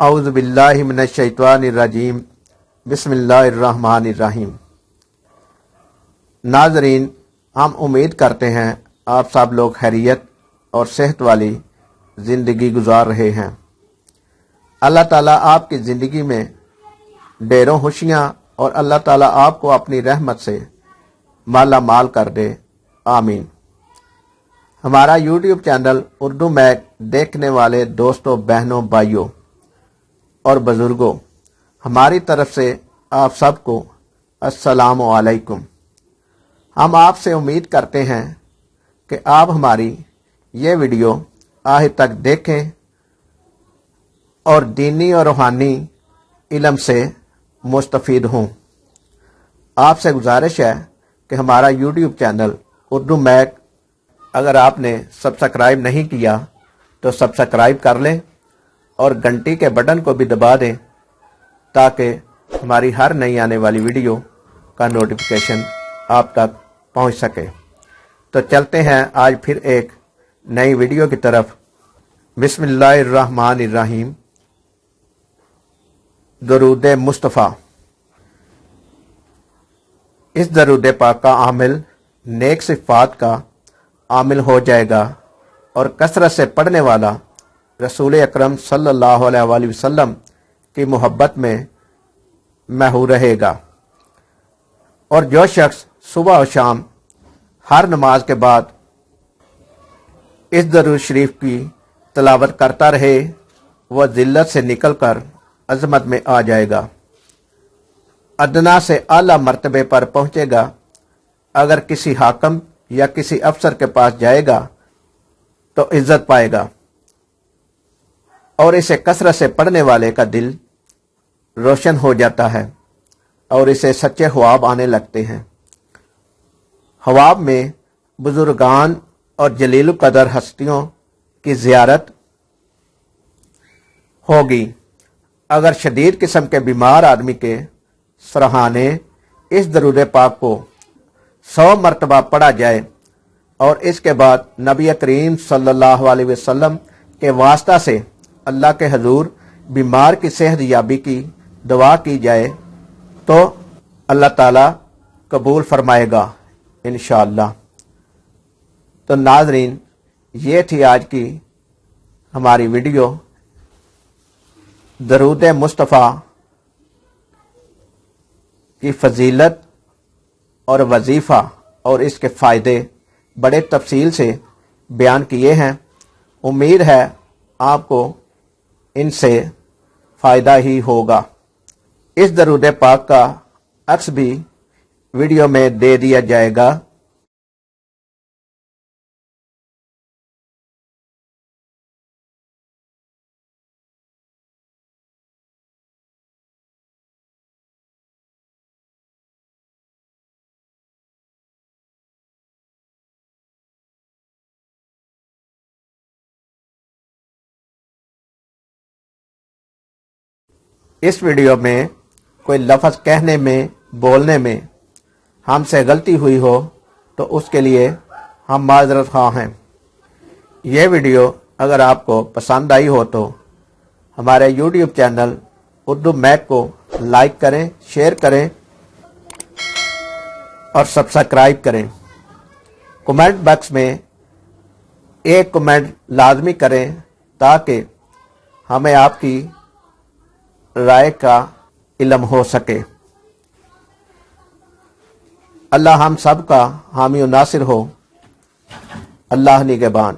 अऊज़ु बिल्लाहि मिनश्शैतानिर्रजीम बिस्मिल्लाहिर्रहमानिर्रहीम। नाज़रीन, हम उम्मीद करते हैं आप सब लोग खैरियत और सेहत वाली ज़िंदगी गुजार रहे हैं। अल्लाह ताला आपकी ज़िंदगी में ढेरों खुशियाँ और अल्लाह ताला आपको अपनी रहमत से माला माल कर दे, आमीन। हमारा यूट्यूब चैनल उर्दू मैक देखने वाले दोस्तों, बहनों, भाइयों और बुजुर्गों, हमारी तरफ से आप सबको अस्सलामु अलैकुम। हम आपसे उम्मीद करते हैं कि आप हमारी ये वीडियो आखिर तक देखें और दीनी और रूहानी इल्म से मुस्तफ़ीद हों। आपसे गुजारिश है कि हमारा यूट्यूब चैनल उर्दू मैक अगर आपने सब्सक्राइब नहीं किया तो सब्सक्राइब कर लें और घंटी के बटन को भी दबा दें ताकि हमारी हर नई आने वाली वीडियो का नोटिफिकेशन आप तक पहुंच सके। तो चलते हैं आज फिर एक नई वीडियो की तरफ। बिस्मिल्लाहिर्रहमानिर्रहीम। दरूद मुस्तफ़ा। इस दरूद पाक का आमिल नेक सिफ़ात का आमिल हो जाएगा और कसरत से पढ़ने वाला रसूल अकरम सल्लल्लाहु अलैहि वसल्लम की मोहब्बत में महू रहेगा। और जो शख्स सुबह और शाम हर नमाज के बाद इस दरूद शरीफ की तिलावत करता रहे, वह जिल्लत से निकलकर अजमत में आ जाएगा, अदना से आला मर्तबे पर पहुंचेगा। अगर किसी हाकम या किसी अफसर के पास जाएगा तो इज्जत पाएगा और इसे कसरत से पढ़ने वाले का दिल रोशन हो जाता है और इसे सच्चे ख्वाब आने लगते हैं। ख्वाब में बुजुर्गान और जलील कदर हस्तियों की ज़ियारत होगी। अगर शदीद किस्म के बीमार आदमी के सरहाने इस दरूद पाक को 100 मरतबा पढ़ा जाए और इसके बाद नबी करीम सल्लल्लाहु अलैहि वसल्लम के वास्ता से अल्लाह के हजूर बीमार की सेहत याबी की दुआ की जाए तो अल्लाह ताला कबूल फरमाएगा इंशाअल्लाह। तो नाजरीन, ये थी आज की हमारी वीडियो। दरूद मुस्तफ़ा की फजीलत और वजीफ़ा और इसके फ़ायदे बड़े तफसील से बयान किए हैं। उम्मीद है आपको इनसे फ़ायदा ही होगा। इस दरूद पाक का अक्स भी वीडियो में दे दिया जाएगा। इस वीडियो में कोई लफ्ज़ कहने में, बोलने में हमसे गलती हुई हो तो उसके लिए हम माजरत ख्वाह हैं। यह वीडियो अगर आपको पसंद आई हो तो हमारे यूट्यूब चैनल उर्दू मैक को लाइक करें, शेयर करें और सब्सक्राइब करें। कमेंट बॉक्स में एक कमेंट लाजमी करें ताकि हमें आपकी राय का इल्म हो सके। अल्लाह हम सब का हामी और नासिर हो। अल्लाह निगहबान।